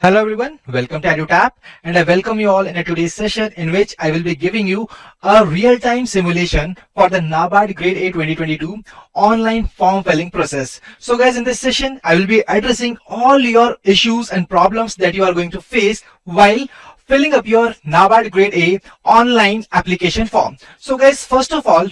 Hello everyone, welcome to EduTap, and I welcome you all in today's session in which I will be giving you a real-time simulation for the NABARD Grade A 2022 online form filling process. So guys, in this session I will be addressing all your issues and problems that you are going to face while filling up your NABARD Grade A online application form. So guys, first of all,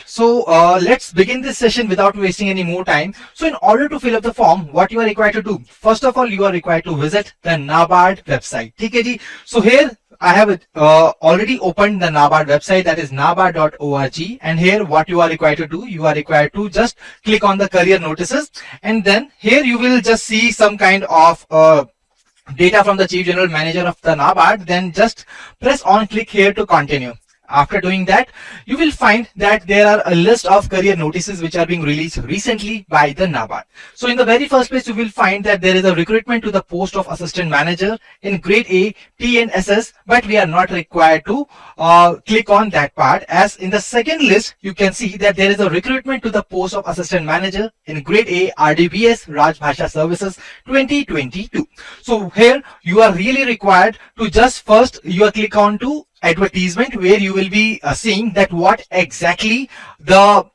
let's begin this session without wasting any more time. So in order to fill up the form, what you are required to do, first of all, you are required to visit the NABARD website. Okay, so here I have already opened the NABARD website, that is nabard.org, and here what you are required to do, you are required to just click on the career notices, and then here you will just see some kind of data from the Chief General Manager of the NABARD. Then just press on click here to continue. After doing that, you will find that there are a list of career notices which are being released recently by the NABARD. So in the very first place, you will find that there is a recruitment to the post of Assistant Manager in Grade A, T and SS, but we are not required to click on that part, as in the second list, you can see that there is a recruitment to the post of Assistant Manager in Grade A, RDBS, Raj Bhasha Services 2022. So here you are really required to just first you click on to advertisement, where you will be seeing that what exactly the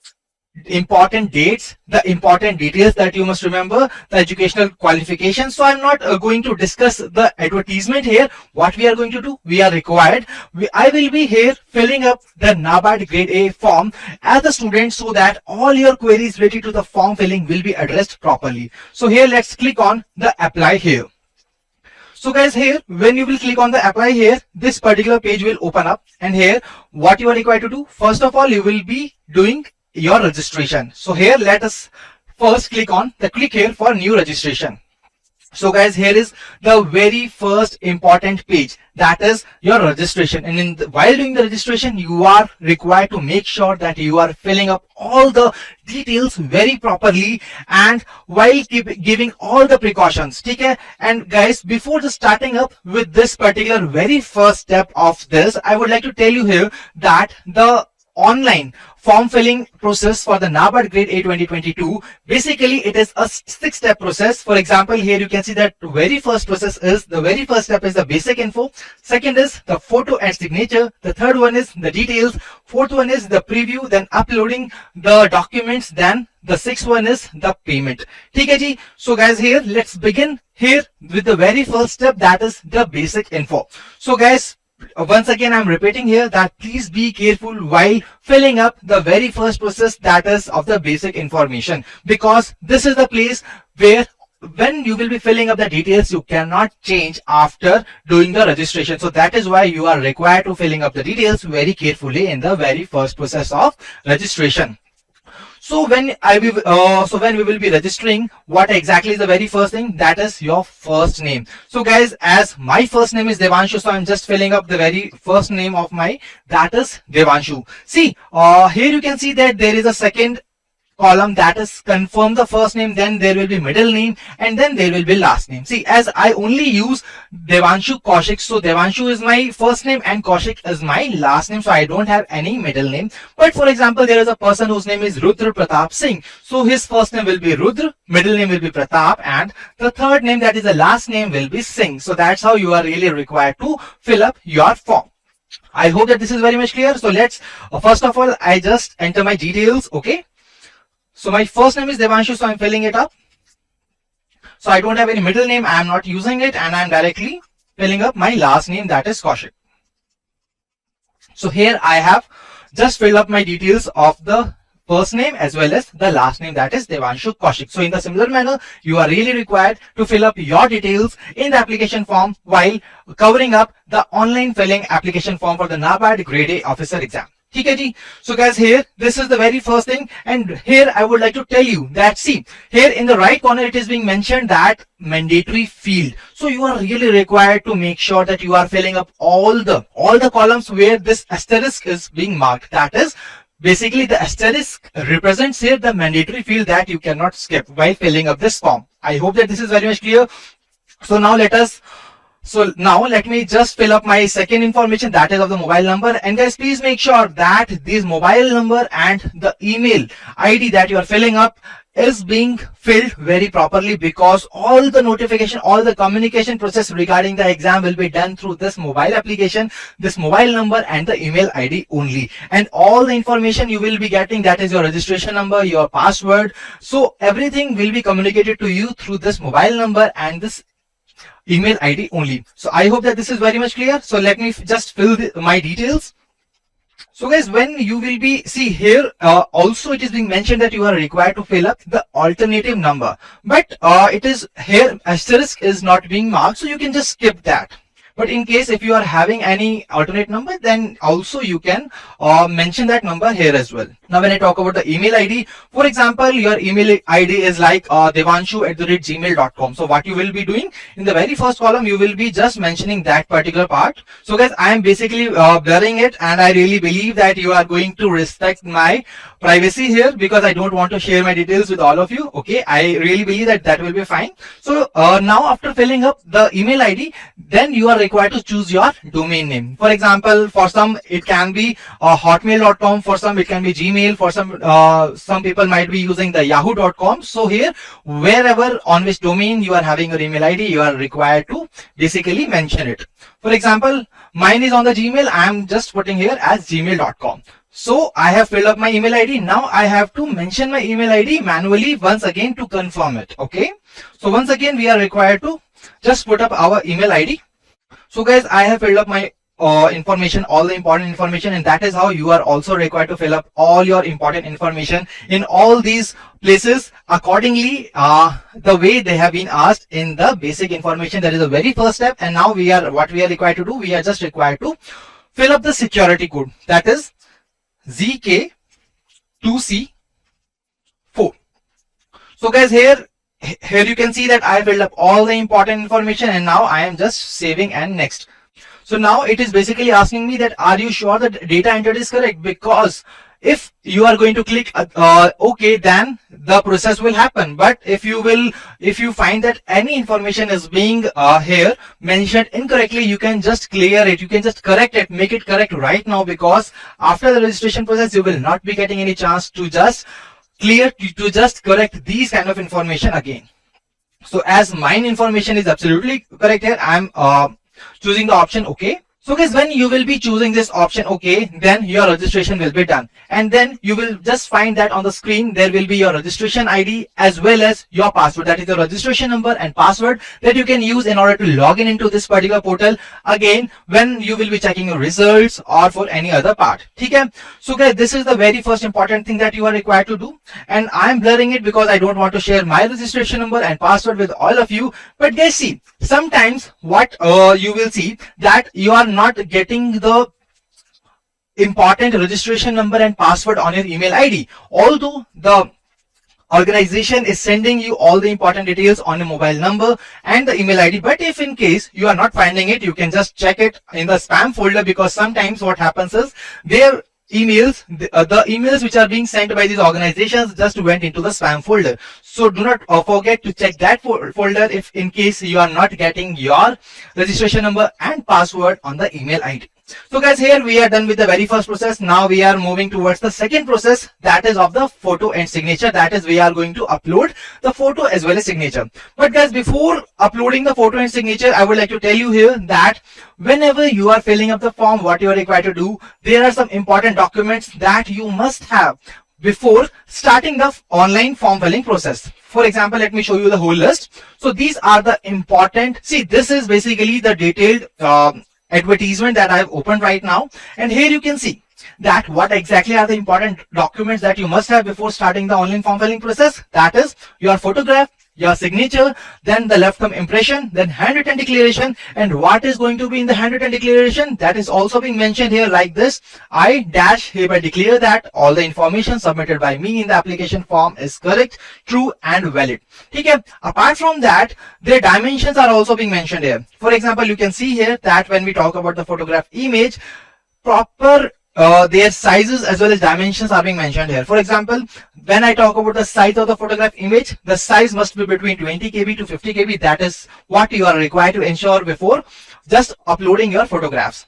important dates, the important details that you must remember, the educational qualifications. So I'm not going to discuss the advertisement here. What we are going to do, we are required, I will be here filling up the NABARD Grade A form as a student, so that all your queries related to the form filling will be addressed properly. So here let's click on the apply here. So guys, here when you will click on the apply here, this particular page will open up, and here what you are required to do, first of all, you will be doing your registration. So here let us first click on the click here for new registration. So guys, here is the very first important page, that is your registration, and while doing the registration, you are required to make sure that you are filling up all the details very properly and while giving all the precautions. Okay? And guys, before the starting up with this particular very first step of this, I would like to tell you here that the online form filling process for the NABARD Grade A 2022, basically it is a 6-step process. For example, here you can see that the very first process is, the very first step is the basic info, second is the photo and signature, the third one is the details, fourth one is the preview, then uploading the documents, then the sixth one is the payment. Okay, so guys, here let's begin here with the very first step, that is the basic info. So guys, once again I'm repeating here that please be careful while filling up the very first process, that is of the basic information, because this is the place where when you will be filling up the details, you cannot change after doing the registration. So that is why you are required to filling up the details very carefully in the very first process of registration. So when we will be registering, what exactly is the very first thing, that is your first name. So guys, as my first name is Devanshu, so I'm just filling up the very first name of my, that is Devanshu. See, here you can see that there is a second column, that is confirm the first name, then there will be middle name, and then there will be last name. See, as I only use Devanshu Kaushik, so Devanshu is my first name and Kaushik is my last name, so I don't have any middle name. But for example, there is a person whose name is Rudra Pratap Singh, so his first name will be Rudra, middle name will be Pratap, and the third name, that is the last name, will be Singh. So that's how you are really required to fill up your form. I hope that this is very much clear. So let's first of all, I just enter my details. Okay, so my first name is Devanshu, so I'm filling it up. So I don't have any middle name, I am not using it, and I'm directly filling up my last name, that is Kaushik. So here I have just filled up my details of the first name as well as the last name, that is Devanshu Kaushik. So in the similar manner, you are really required to fill up your details in the application form while covering up the online filling application form for the NABARD Grade A officer exam. Okay, so guys, here this is the very first thing, and here I would like to tell you that, see, here in the right corner it is being mentioned that mandatory field. So you are really required to make sure that you are filling up all the columns where this asterisk is being marked. That is basically the asterisk represents here the mandatory field that you cannot skip while filling up this form. I hope that this is very much clear. So now let me just fill up my second information, that is of the mobile number. And guys, please make sure that this mobile number and the email ID that you are filling up is being filled very properly, because all the notification, all the communication process regarding the exam will be done through this mobile application, this mobile number and the email ID only. And all the information you will be getting, that is your registration number, your password, so everything will be communicated to you through this mobile number and this email ID only. So I hope that this is very much clear. So let me just fill my details. So guys, when you will be, see here, also it is being mentioned that you are required to fill up the alternative number, but it is here asterisk is not being marked, so you can just skip that. But in case if you are having any alternate number, then also you can mention that number here as well. Now when I talk about the email ID, for example, your email ID is like devanshu@gmail.com. So what you will be doing, in the very first column, you will be just mentioning that particular part. So guys, I am basically blurring it, and I really believe that you are going to respect my privacy here, because I don't want to share my details with all of you. Okay, I really believe that that will be fine. So now after filling up the email ID, then you are required to choose your domain name. For example, for some it can be hotmail.com, for some it can be Gmail, for some people might be using the yahoo.com. So here, wherever on which domain you are having your email ID, you are required to basically mention it. For example, mine is on the Gmail, I am just putting here as gmail.com. So I have filled up my email ID. Now I have to mention my email ID manually once again to confirm it. Okay, so once again we are required to just put up our email ID. So guys, I have filled up my information, all the important information, and that is how you are also required to fill up all your important information in all these places accordingly, the way they have been asked in the basic information. That is the very first step. And now what we are required to do, we are just required to fill up the security code, that is ZK2C4. So guys, here you can see that I filled up all the important information, and now I am just saving and next. So now it is basically asking me that are you sure that data entered is correct, because if you are going to click OK, then the process will happen. But if you find that any information is being here mentioned incorrectly, you can just clear it, you can just correct it, make it correct right now, because after the registration process you will not be getting any chance to just correct these kind of information again. So as mine information is absolutely correct here, I am choosing the option OK. So guys, when you will be choosing this option OK, then your registration will be done, and then you will just find that on the screen there will be your registration ID as well as your password, that is the registration number and password that you can use in order to log in into this particular portal again when you will be checking your results or for any other part. Okay, so guys, this is the very first important thing that you are required to do, and I am blurring it because I don't want to share my registration number and password with all of you. But guys, see, sometimes what you will see that you are not getting the important registration number and password on your email ID, although the organization is sending you all the important details on your mobile number and the email ID. But if in case you are not finding it, you can just check it in the spam folder, because sometimes what happens is their emails, the emails which are being sent by these organizations just went into the spam folder. So do not forget to check that folder if in case you are not getting your registration number and password on the email ID. So guys, here we are done with the very first process. Now we are moving towards the second process, that is of the photo and signature. That is, we are going to upload the photo as well as signature. But guys, before uploading the photo and signature, I would like to tell you here that whenever you are filling up the form, what you are required to do, there are some important documents that you must have before starting the online form filling process. For example, let me show you the whole list. So these are the important, see, this is basically the detailed advertisement that I have opened right now, and here you can see that what exactly are the important documents that you must have before starting the online form filling process. That is your photograph, your signature, then the left thumb impression, then handwritten declaration. And what is going to be in the handwritten declaration, that is also being mentioned here like this: I dash hereby declare that all the information submitted by me in the application form is correct, true and valid. Okay. Apart from that, their dimensions are also being mentioned here. For example, you can see here that when we talk about the photograph image, proper their sizes as well as dimensions are being mentioned here. For example, when I talk about the size of the photograph image, the size must be between 20 KB to 50 KB. That is what you are required to ensure before just uploading your photographs.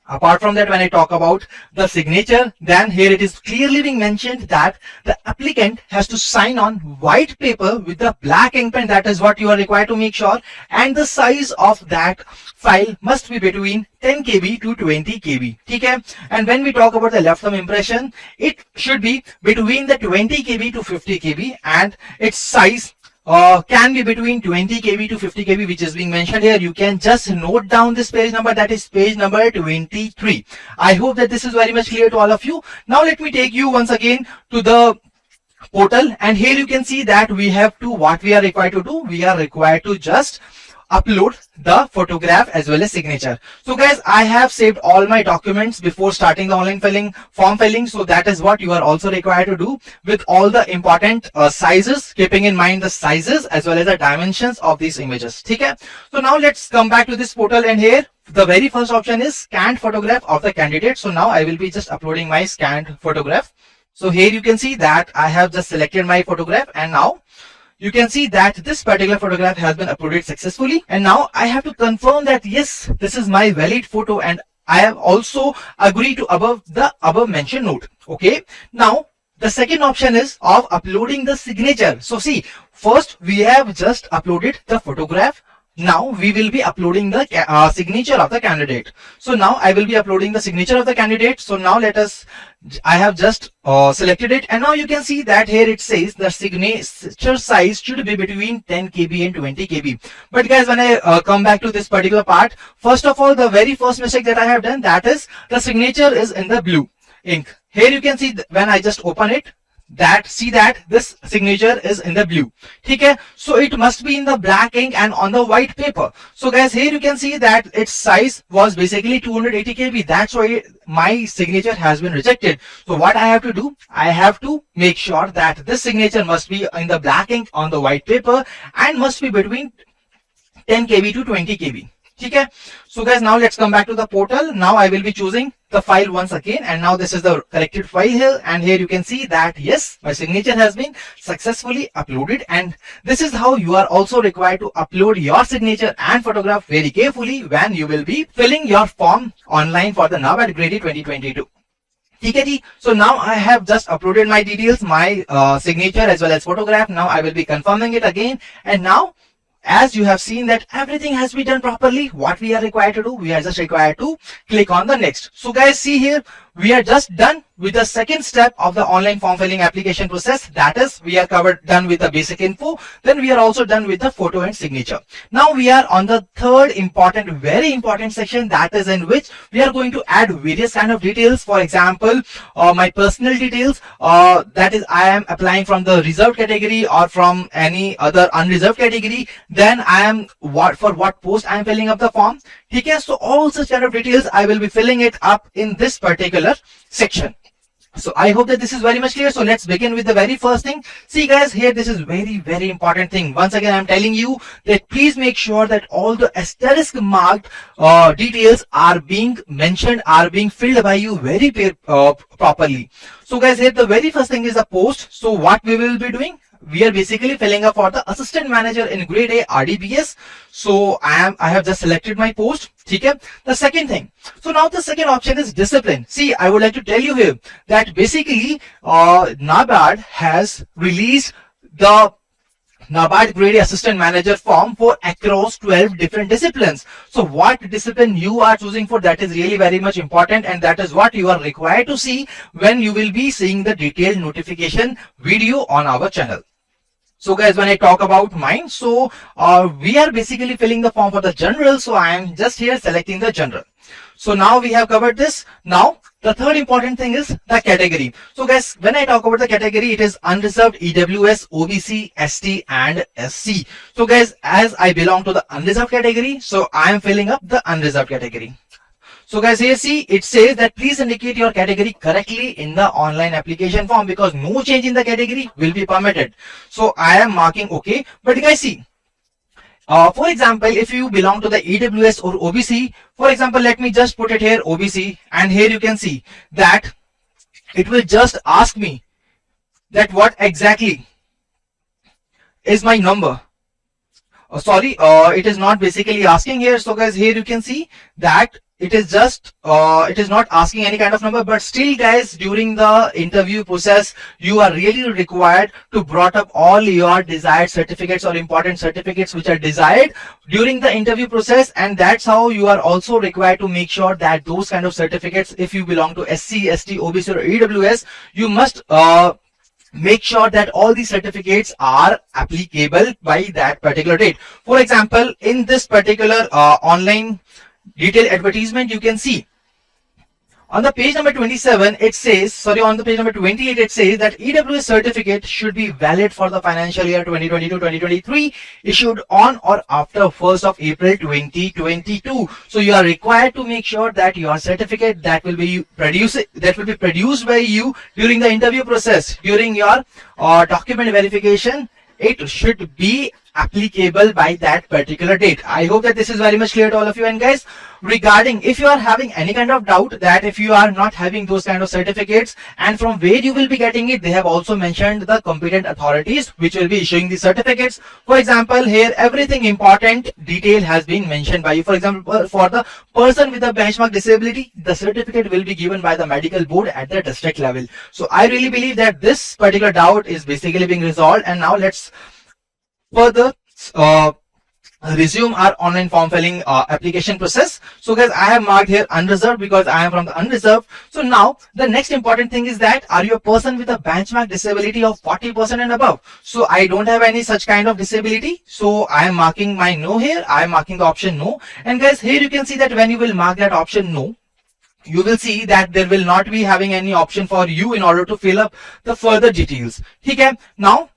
Apart from that, when I talk about the signature, then here it is clearly being mentioned that the applicant has to sign on white paper with the black ink pen. That is what you are required to make sure. And the size of that file must be between 10 KB to 20 KB. Okay? And when we talk about the left thumb impression, it should be between the 20 KB to 50 KB, and its size can be between 20 KB to 50 KB, which is being mentioned here. You can just note down this page number, that is page number 23. I hope that this is very much clear to all of you. Now let me take you once again to the portal, and here you can see that we have to, what we are required to do, we are required to just upload the photograph as well as signature. So guys, I have saved all my documents before starting the online form filling. So that is what you are also required to do, with all the important sizes, keeping in mind the sizes as well as the dimensions of these images. Okay? So now let's come back to this portal, and here the very first option is scanned photograph of the candidate. So now I will be just uploading my scanned photograph. So here you can see that I have just selected my photograph, and now you can see that this particular photograph has been uploaded successfully. And now I have to confirm that yes, this is my valid photo, and I have also agreed to the above mentioned note. Okay. Now the second option is of uploading the signature. So see, first we have just uploaded the photograph. Now we will be uploading the signature of the candidate. So now I will be uploading the signature of the candidate. So now I have just selected it, and now you can see that here it says the signature size should be between 10 KB and 20 KB. But guys, when I come back to this particular part, first of all, the very first mistake that I have done, that is the signature is in the blue ink. Here you can see when I just open it, see that this signature is in the blue. Okay, so it must be in the black ink and on the white paper. So guys, here you can see that its size was basically 280 KB. That's why my signature has been rejected. So what I have to do, I have to make sure that this signature must be in the black ink on the white paper and must be between 10 KB to 20 KB. Okay, so guys, now let's come back to the portal. Now I will be choosing the file once again, and now this is the corrected file here, and here you can see that yes, my signature has been successfully uploaded. And this is how you are also required to upload your signature and photograph very carefully when you will be filling your form online for the NABARD Grade A 2022. Okay, so now I have just uploaded my details, my signature as well as photograph. Now I will be confirming it again, and now as you have seen that everything has been done properly, what we are required to do, we are just required to click on the next. So guys, see here, we are just done with the second step of the online form filling application process. That is, we are done with the basic info. Then we are also done with the photo and signature. Now we are on the third important, very important section, that is in which we are going to add various kind of details. For example, my personal details, that is, I am applying from the reserved category or from any other unreserved category. Then I am for what post I am filling up the form. Okay, so all such kind of details I will be filling it up in this particular section. So I hope that this is very much clear. So let's begin with the very first thing. See guys, here this is very important thing. Once again, I'm telling you that please make sure that all the asterisk marked details are being mentioned, are being filled by you very properly. So guys, here the very first thing is a post. So what we will be doing, we are basically filling up for the assistant manager in grade A RDBS. So I have just selected my post. Okay. The second thing, so now the second option is discipline. See, I would like to tell you here that basically NABARD has released the NABARD Grade A Assistant Manager form for across 12 different disciplines. So what discipline you are choosing for, that is really very much important, and that is what you are required to see when you will be seeing the detailed notification video on our channel. So guys, when I talk about mine, so we are basically filling the form for the general. So I am just here selecting the general. So now we have covered this. Now the third important thing is the category. So guys, when I talk about the category, it is unreserved, EWS, OBC, ST and SC. So guys, as I belong to the unreserved category, so I am filling up the unreserved category. So guys, here see, it says that please indicate your category correctly in the online application form, because no change in the category will be permitted. So I am marking OK. But guys, see, for example, if you belong to the EWS or OBC, for example, let me just put it here OBC, and here you can see that it will just ask me that what exactly is my number. Sorry, it is not basically asking here. So guys, here you can see that it is just it is not asking any kind of number, but still guys, during the interview process you are really required to brought up all your desired certificates or important certificates which are desired during the interview process. And that's how you are also required to make sure that those kind of certificates, if you belong to SC, ST, OBC or EWS, you must make sure that all these certificates are applicable by that particular date. For example, in this particular online detailed advertisement, you can see on the page number 27 it says, on the page number 28 it says that EWS certificate should be valid for the financial year 2022-2023, issued on or after 1st of April 2022. So you are required to make sure that your certificate that will be produced by you during the interview process, during your document verification, it should be applicable by that particular date. I hope that this is very much clear to all of you. And guys, regarding if you are having any kind of doubt that if you are not having those kind of certificates and from where you will be getting it, they have also mentioned the competent authorities which will be issuing the certificates. For example, here everything important detail has been mentioned by you. For example, for the person with a benchmark disability, the certificate will be given by the medical board at the district level. So I really believe that this particular doubt is basically being resolved. And now let's further resume our online form filling application process. So guys, I have marked here unreserved because I am from the unreserved. So now the next important thing is that are you a person with a benchmark disability of 40% and above? So I don't have any such kind of disability, so I am marking my no here. I am marking the option no. And guys, here you can see that when you will mark that option no, you will see that there will not be having any option for you in order to fill up the further details. Okay, now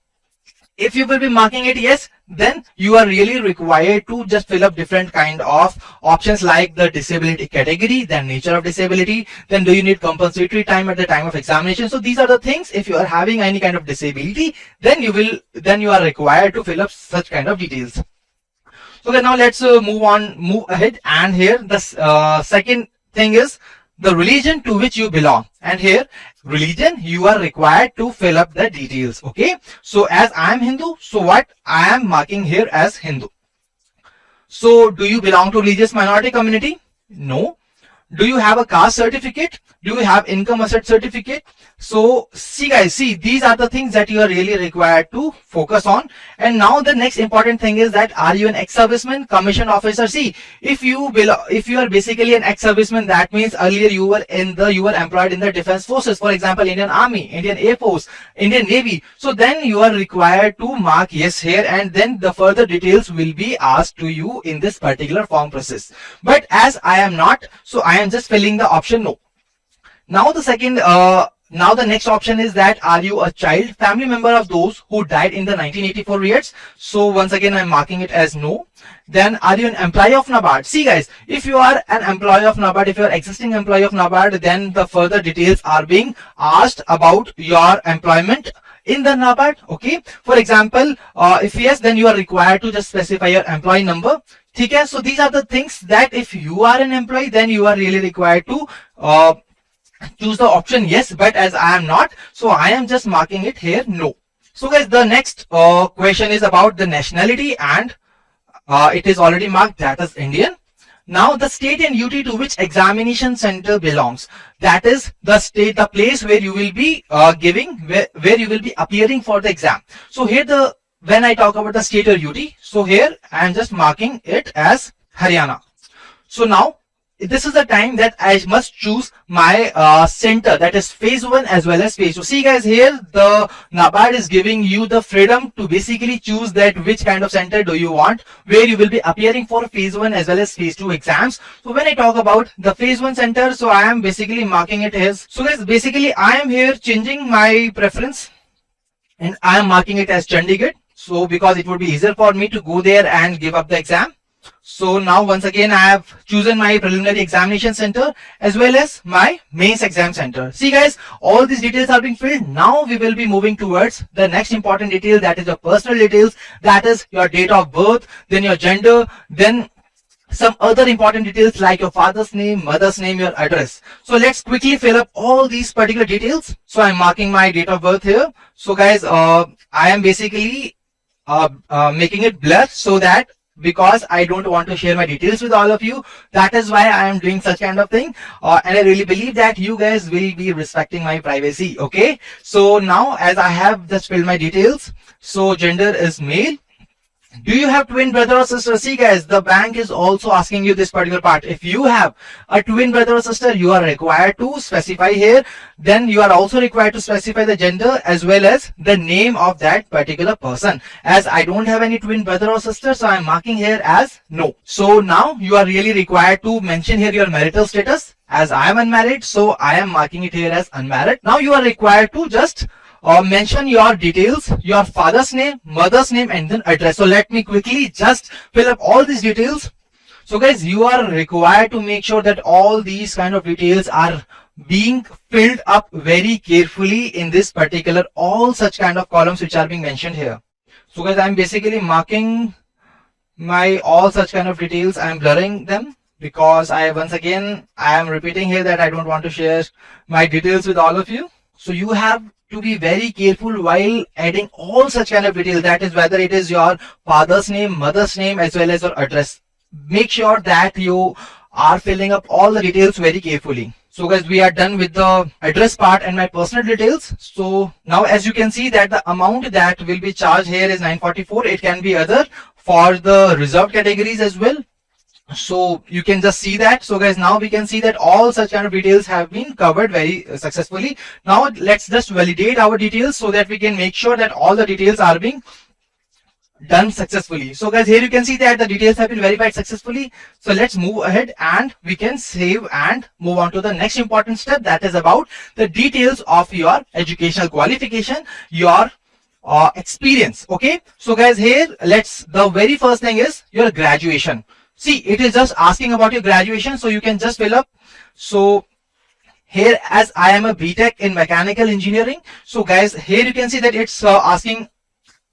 if you will be marking it yes, then you are really required to just fill up different kind of options like the disability category, then nature of disability, then do you need compensatory time at the time of examination. So these are the things, if you are having any kind of disability, then you are required to fill up such kind of details. So okay, now let's move ahead. And here the second thing is the religion to which you belong. And here religion, you are required to fill up the details. Okay, so as I am Hindu, so what I am marking here as Hindu. So do you belong to religious minority community? No. Do you have a caste certificate? Do you have income asset certificate? So see guys, see, these are the things that you are really required to focus on. And now the next important thing is that are you an ex-serviceman, commissioned officer? See, if you are basically an ex-serviceman, that means earlier you were employed in the defense forces, for example Indian Army, Indian Air Force, Indian Navy. So then you are required to mark yes here, and then the further details will be asked to you in this particular form process. But as I am not, so I am just filling the option no. Now the next option is that are you a child, family member of those who died in the 1984 riots? So once again I'm marking it as no. Then are you an employee of NABARD? See guys, if you are an employee of NABARD, if you are existing employee of NABARD, then the further details are being asked about your employment in the NABARD. Okay, for example, if yes, then you are required to just specify your employee number. Okay, so these are the things that if you are an employee, then you are really required to choose the option yes. But as I am not, so I am just marking it here no. So guys, the next question is about the nationality, and it is already marked, that is Indian. Now the state and UT to which examination center belongs, that is the state, the place where you will be where you will be appearing for the exam. So here when I talk about the state or UT, so here I am just marking it as Haryana. So now this is the time that I must choose my center, that is phase 1 as well as phase 2. See guys, here the NABARD is giving you the freedom to basically choose that which kind of center do you want, where you will be appearing for phase 1 as well as phase 2 exams. So when I talk about the phase 1 center, so I am basically marking it as, so guys basically I am here changing my preference and I am marking it as Chandigarh. So because it would be easier for me to go there and give up the exam. So now once again I have chosen my preliminary examination center as well as my mains exam center. See guys, all these details are being filled. Now we will be moving towards the next important detail, that is your personal details, that is your date of birth, then your gender, then some other important details like your father's name, mother's name, your address. So let's quickly fill up all these particular details. So I'm marking my date of birth here. So guys, I am basically making it blur so that because I don't want to share my details with all of you. That is why I am doing such kind of thing, and I really believe that you guys will be respecting my privacy. Okay, so now as I have just filled my details, so gender is male. Do you have twin brother or sister? See guys, the bank is also asking you this particular part. If you have a twin brother or sister, you are required to specify here. Then you are also required to specify the gender as well as the name of that particular person. As I don't have any twin brother or sister, so I am marking here as no. So now you are really required to mention here your marital status. As I am unmarried, so I am marking it here as unmarried. Now you are required to just mention your details, your father's name, mother's name, and then address. So let me quickly just fill up all these details. So guys, you are required to make sure that all these kind of details are being filled up very carefully in this particular, all such kind of columns which are being mentioned here. So guys, I'm basically marking my all such kind of details. I'm blurring them because I am repeating here that I don't want to share my details with all of you. So you have to be very careful while adding all such kind of details, that is whether it is your father's name, mother's name, as well as your address. Make sure that you are filling up all the details very carefully. So guys, we are done with the address part and my personal details. So now as you can see that the amount that will be charged here is 944. It can be other for the reserved categories as well. So you can just see that. So guys, now we can see that all such kind of details have been covered very successfully. Now let's just validate our details so that we can make sure that all the details are being done successfully. So guys, here you can see that the details have been verified successfully. So let's move ahead and we can save and move on to the next important step, that is about the details of your educational qualification, your experience. Okay, so guys, here the very first thing is your graduation. See, it is just asking about your graduation, so you can just fill up. So here, as I am a BTech in mechanical engineering, so guys, here you can see that it's asking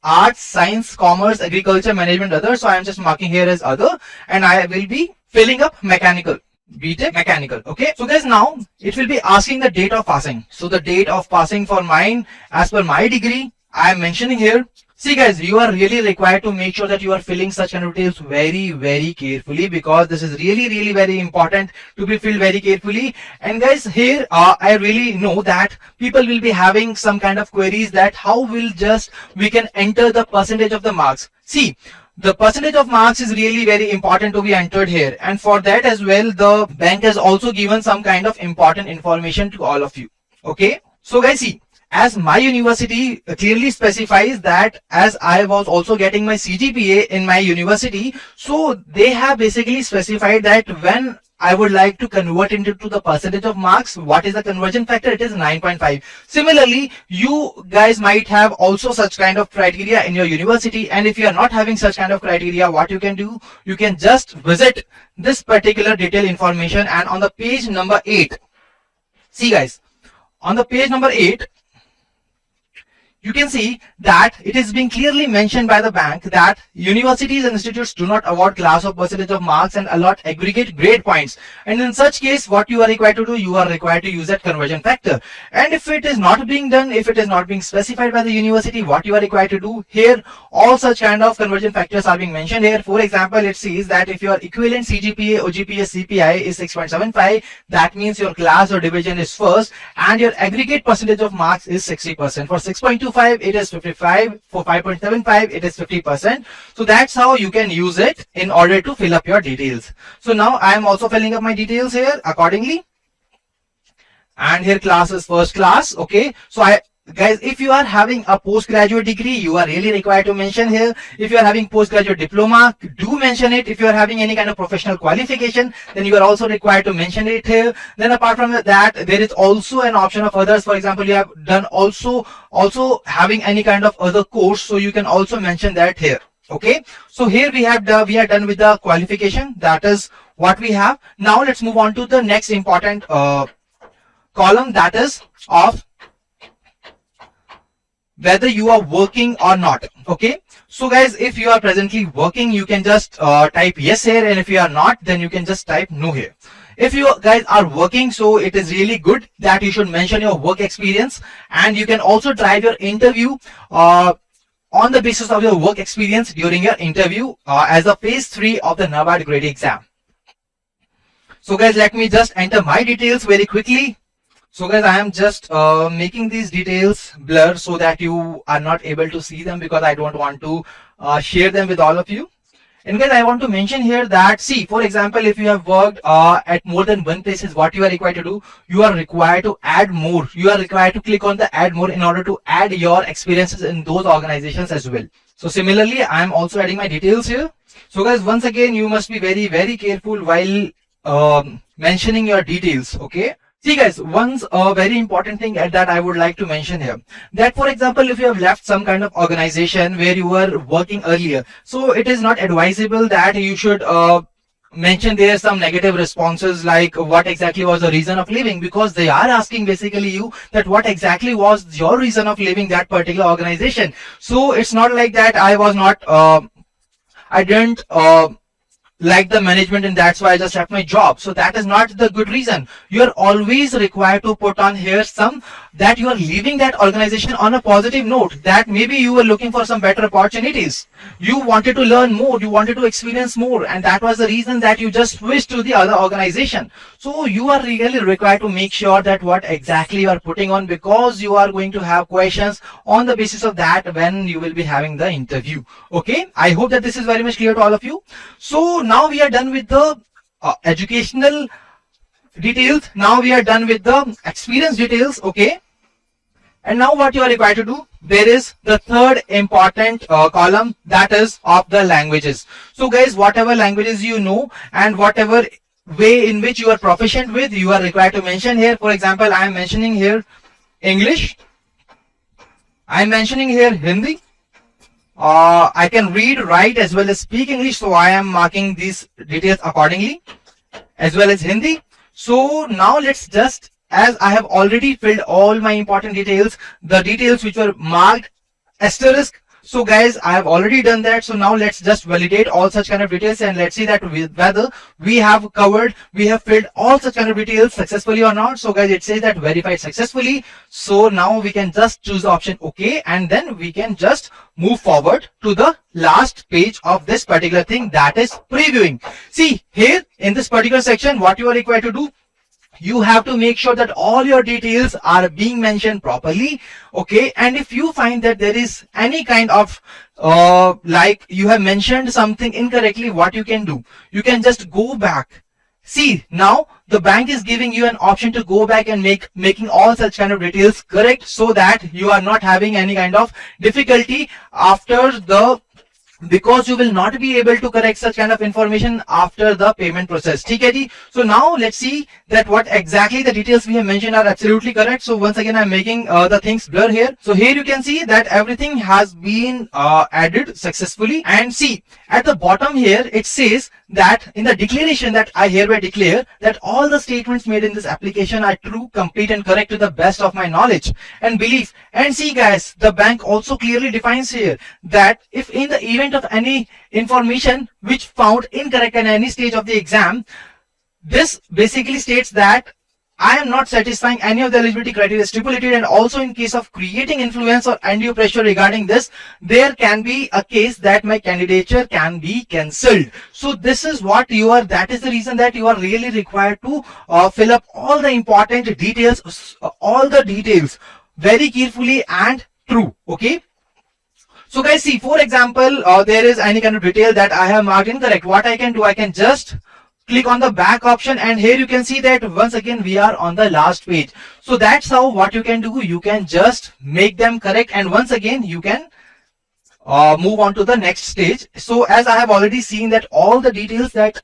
arts, science, commerce, agriculture, management, other. So I am just marking here as other, and I will be filling up mechanical, BTech mechanical. Okay, so guys, now it will be asking the date of passing. So the date of passing for mine, as per my degree, I am mentioning here. See guys, you are really required to make sure that you are filling such kind of details very, very carefully, because this is really, really very important to be filled very carefully. And guys, here I really know that people will be having some kind of queries that how we can enter the percentage of the marks. See, the percentage of marks is really very important to be entered here, and for that as well, the bank has also given some kind of important information to all of you. Okay, so guys, see, as my university clearly specifies that as I was also getting my CGPA in my university, so they have basically specified that when I would like to convert it into the percentage of marks, what is the conversion factor? It is 9.5. Similarly, you guys might have also such kind of criteria in your university, and if you are not having such kind of criteria, what you can do, you can just visit this particular detailed information, and on the page number 8, see guys, on the page number 8, you can see that it is being clearly mentioned by the bank that universities and institutes do not award class or percentage of marks and allot aggregate grade points. And in such case, what you are required to do, you are required to use that conversion factor. And if it is not being done, if it is not being specified by the university, what you are required to do, here all such kind of conversion factors are being mentioned here. For example, it says that if your equivalent CGPA, OGPA, CPI is 6.75, that means your class or division is first, and your aggregate percentage of marks is 60%. For 6.25, it is 55. For 5.75, it is 50%. So that's how you can use it in order to fill up your details. So now I am also filling up my details here accordingly. And here class is first class. Okay, so guys, if you are having a postgraduate degree, you are really required to mention here. If you are having postgraduate diploma, do mention it. If you are having any kind of professional qualification, then you are also required to mention it here. Then apart from that, there is also an option of others. For example, you have done also having any kind of other course, so you can also mention that here. Okay, so here we are done with the qualification. That is what we have. Now let's move on to the next important column, that is of whether you are working or not. Okay, so guys, if you are presently working, you can just type yes here, and if you are not, then you can just type no here. If you guys are working, so it is really good that you should mention your work experience, and you can also drive your interview on the basis of your work experience during your interview as a phase 3 of the NABARD grade exam. So guys, let me just enter my details very quickly. So guys, I am just making these details blur so that you are not able to see them, because I don't want to share them with all of you. And guys, I want to mention here that, see, for example, if you have worked at more than one places, what you are required to do, you are required to add more. You are required to click on the add more in order to add your experiences in those organizations as well. So similarly, I am also adding my details here. So guys, once again, you must be very, very careful while mentioning your details, okay? See guys, once a very important thing that I would like to mention here, that for example, if you have left some kind of organization where you were working earlier, so it is not advisable that you should mention there some negative responses like what exactly was the reason of leaving, because they are asking basically you that what exactly was your reason of leaving that particular organization. So it's not like that I didn't like the management and that's why I just left my job. So that is not the good reason. You are always required to put on here some that you are leaving that organization on a positive note, that maybe you were looking for some better opportunities. You wanted to learn more, you wanted to experience more, and that was the reason that you just switched to the other organization. So you are really required to make sure that what exactly you are putting on, because you are going to have questions on the basis of that when you will be having the interview. Okay, I hope that this is very much clear to all of you. So now we are done with the educational details. Now we are done with the experience details. Okay, and now what you are required to do, there is the third important column, that is of the languages. So guys, whatever languages you know and whatever way in which you are proficient with, you are required to mention here. For example, I am mentioning here English, I am mentioning here Hindi. I can read, write as well as speak English, so I am marking these details accordingly, as well as Hindi. So now let's just, as I have already filled all my important details, the details which were marked asterisk. So guys, I have already done that. So now let's just validate all such kind of details and let's see that whether we have filled all such kind of details successfully or not. So guys, it says that verified successfully. So now we can just choose the option OK, and then we can just move forward to the last page of this particular thing, that is previewing. See here in this particular section, what you are required to do, you have to make sure that all your details are being mentioned properly. Okay, and if you find that there is any kind of like you have mentioned something incorrectly, what you can do, you can just go back. See, now the bank is giving you an option to go back and making all such kind of details correct, so that you are not having any kind of difficulty after the, because you will not be able to correct such kind of information after the payment process. Okay, so now let's see that what exactly the details we have mentioned are absolutely correct. So once again, I'm making the things blur here. So here you can see that everything has been added successfully, and see at the bottom here it says that in the declaration that I hereby declare that all the statements made in this application are true, complete and correct to the best of my knowledge and belief. And see guys, the bank also clearly defines here that if in the event of any information which found incorrect at any stage of the exam, this basically states that I am not satisfying any of the eligibility criteria stipulated, and also in case of creating influence or undue pressure regarding this, there can be a case that my candidature can be cancelled. So this is what you are, that is the reason that you are really required to fill up all the important details, all the details very carefully and true. Okay. So guys, see, for example, there is any kind of detail that I have marked incorrect. What I can do, I can just click on the back option, and here you can see that once again we are on the last page. So that's how what you can do, you can just make them correct, and once again you can move on to the next stage. So as I have already seen that all the details that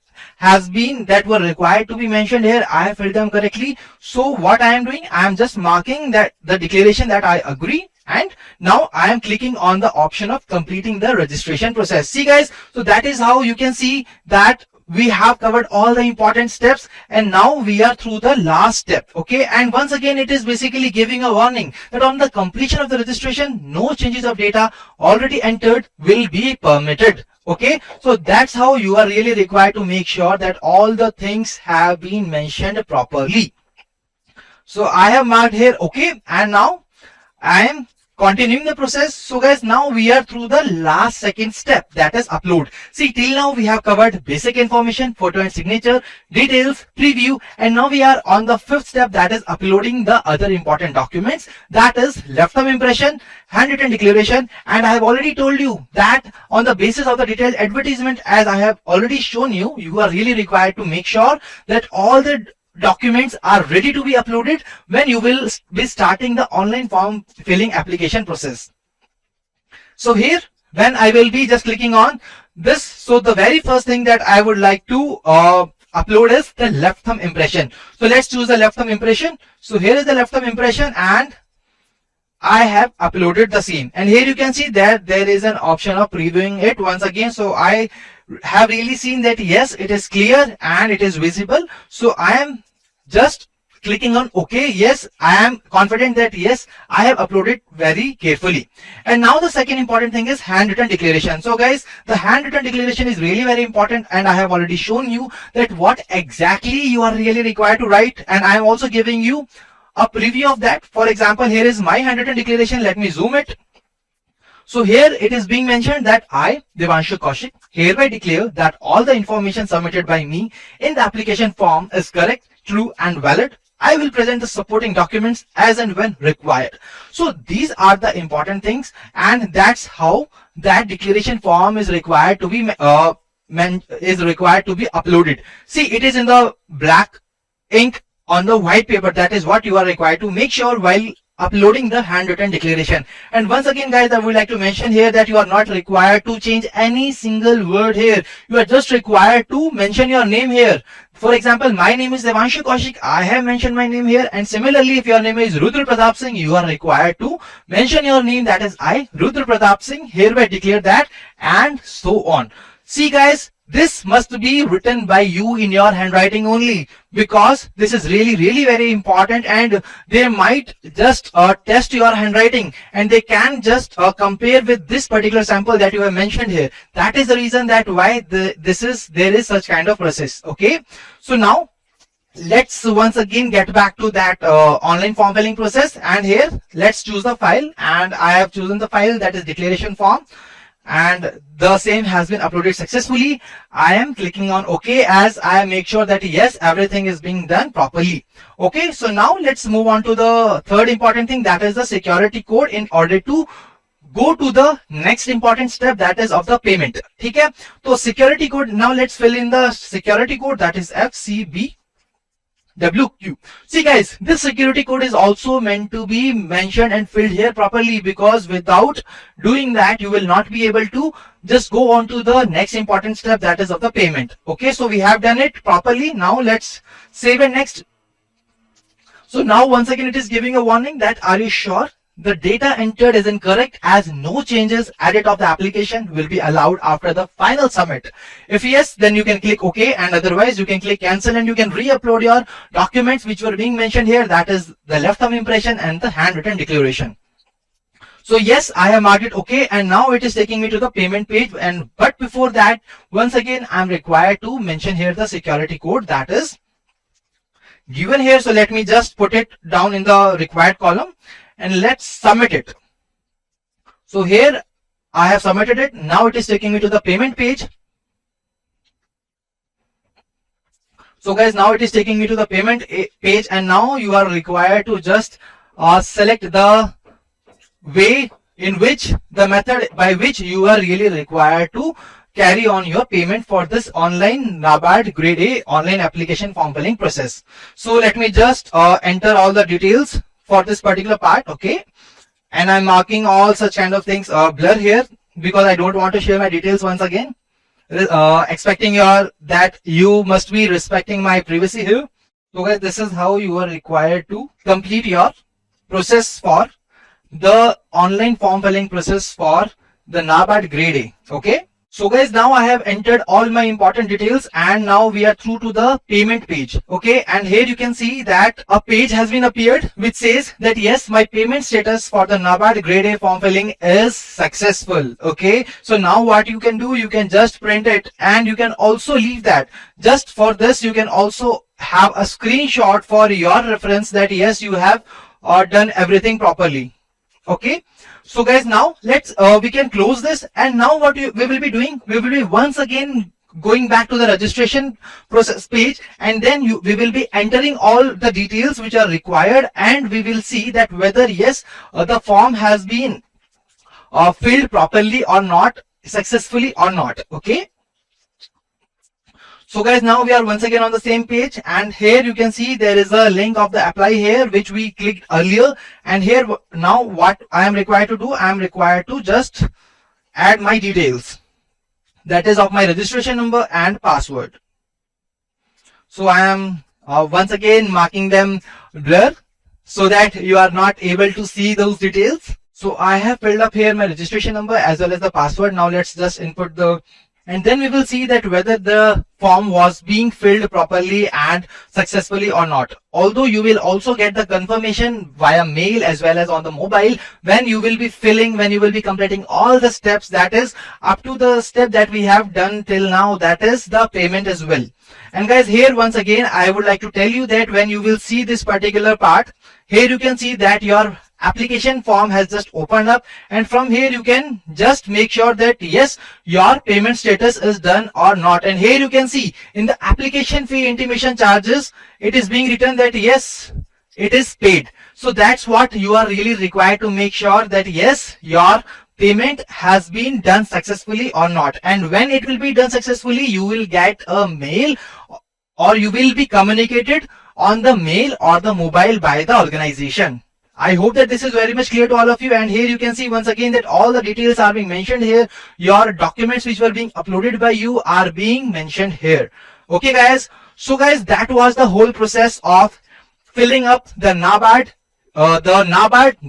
were required to be mentioned here, I have filled them correctly. So what I am doing, I am just marking that the declaration that I agree, and now I am clicking on the option of completing the registration process. See guys, so that is how you can see that we have covered all the important steps, and now we are through the last step. Okay, and once again it is basically giving a warning that on the completion of the registration, no changes of data already entered will be permitted. Okay, so that's how you are really required to make sure that all the things have been mentioned properly. So I have marked here okay, and now I am Continuing the process. So guys, now we are through the last second step, that is upload. See, till now we have covered basic information, photo and signature, details, preview, and now we are on the fifth step, that is uploading the other important documents, that is left thumb impression, handwritten declaration. And I have already told you that on the basis of the detailed advertisement, as I have already shown you, you are really required to make sure that all the documents are ready to be uploaded when you will be starting the online form filling application process. So here, when I will be just clicking on this, so the very first thing that I would like to upload is the left thumb impression. So let's choose the left thumb impression. So here is the left thumb impression, and I have uploaded the same. And here you can see that there is an option of previewing it once again. So I have really seen that yes, it is clear and it is visible. So I am just clicking on OK. Yes, I am confident that yes, I have uploaded very carefully. And now the second important thing is handwritten declaration. So guys, the handwritten declaration is really very important, and I have already shown you that what exactly you are really required to write, and I am also giving you a preview of that. For example, here is my handwritten declaration. Let me zoom it. So here it is being mentioned that I, Devanshu Kaushik, hereby declare that all the information submitted by me in the application form is correct, true and valid. I will present the supporting documents as and when required. So these are the important things, and that's how that declaration form is required to be uploaded. See, it is in the black ink on the white paper. That is what you are required to make sure while uploading the handwritten declaration. And once again guys, I would like to mention here that you are not required to change any single word here. You are just required to mention your name here. For example, my name is Devanshu Kaushik. I have mentioned my name here. And similarly, if your name is Rudra Pratap Singh, you are required to mention your name, that is I, Rudra Pratap Singh, hereby declare that, and so on. See guys, this must be written by you in your handwriting only, because this is really very important, and they might just test your handwriting, and they can just compare with this particular sample that you have mentioned here. That is the reason that why there is such kind of process. Okay, so now let's once again get back to that online form filling process, and here let's choose the file, and I have chosen the file, that is declaration form, and the same has been uploaded successfully. I am clicking on OK as I make sure that yes, everything is being done properly. Okay, so now let's move on to the third important thing, that is the security code, in order to go to the next important step, that is of the payment. Okay, so security code, now let's fill in the security code, that is FCB WQ. See guys, this security code is also meant to be mentioned and filled here properly, because without doing that you will not be able to just go on to the next important step, that is of the payment. Okay, so we have done it properly. Now let's save and next. So now once again it is giving a warning that are you sure the data entered is incorrect, as no changes added of the application will be allowed after the final submit. If yes, then you can click OK, and otherwise you can click cancel, and you can re-upload your documents which were being mentioned here, that is the left thumb impression and the handwritten declaration. So yes, I have marked it OK, and now it is taking me to the payment page. But before that, once again I am required to mention here the security code that is given here. So let me just put it down in the required column, and let's submit it. So here I have submitted it. Now it is taking me to the payment page. So guys, now it is taking me to the payment page, and now you are required to just select the way in which, the method by which you are really required to carry on your payment for this online NABARD Grade A online application form filling process. So let me just enter all the details for this particular part. Okay, and I'm marking all such kind of things blur here, because I don't want to share my details once again, expecting that you must be respecting my privacy here. So guys, this is how you are required to complete your process for the online form filling process for the NABARD Grade A. Okay, so guys, now I have entered all my important details, and now we are through to the payment page. Okay, and here you can see that a page has been appeared which says that yes, my payment status for the NABARD Grade A form filling is successful. Okay, so now what you can do, you can just print it, and you can also leave that. Just for this, you can also have a screenshot for your reference that yes, you have done everything properly. Okay, so guys, now let's we can close this, and now what we will be doing, we will be once again going back to the registration process page, and then we will be entering all the details which are required, and we will see that whether yes, the form has been filled properly or not, successfully or not. Okay, so guys, now we are once again on the same page, and here you can see there is a link of the apply here which we clicked earlier, and here now what I am required to do, I am required to just add my details, that is of my registration number and password. So I am once again marking them blur so that you are not able to see those details. So I have filled up here my registration number as well as the password. Now let's just input and then we will see that whether the form was being filled properly and successfully or not. Although you will also get the confirmation via mail as well as on the mobile when you will be filling, when you will be completing all the steps, that is up to the step that we have done till now, that is the payment as well. And guys, here once again I would like to tell you that when you will see this particular part, here you can see that your application form has just opened up, and from here you can just make sure that yes, your payment status is done or not. And here you can see in the application fee intimation charges, it is being written that yes, it is paid. So that's what you are really required to make sure that yes, your payment has been done successfully or not. And when it will be done successfully, you will get a mail, or you will be communicated on the mail or the mobile by the organization. I hope that this is very much clear to all of you, and here you can see once again that all the details are being mentioned here. Your documents which were being uploaded by you are being mentioned here. Okay guys, so guys, that was the whole process of filling up the NABARD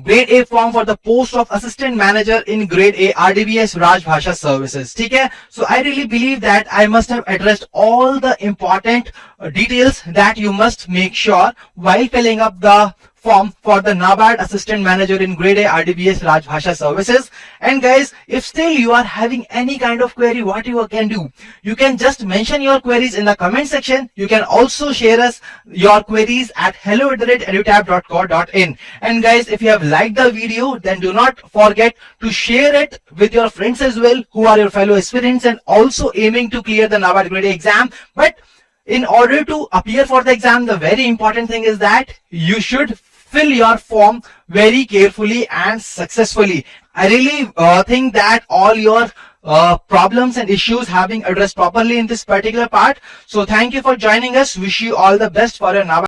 Grade A form for the post of Assistant Manager in Grade A RDBS Rajbhasha Services. Okay? So I really believe that I must have addressed all the important details that you must make sure while filling up the form for the NABARD Assistant Manager in Grade A RDBS Rajbhasha Services. And guys, if still you are having any kind of query, what you can do, you can just mention your queries in the comment section. You can also share us your queries at hello@edutap.co.in. And guys, if you have liked the video, then do not forget to share it with your friends as well, who are your fellow aspirants and also aiming to clear the NABARD Grade A exam. But in order to appear for the exam, the very important thing is that you should fill your form very carefully and successfully. I really think that all your problems and issues have been addressed properly in this particular part. So thank you for joining us. Wish you all the best for your NABARD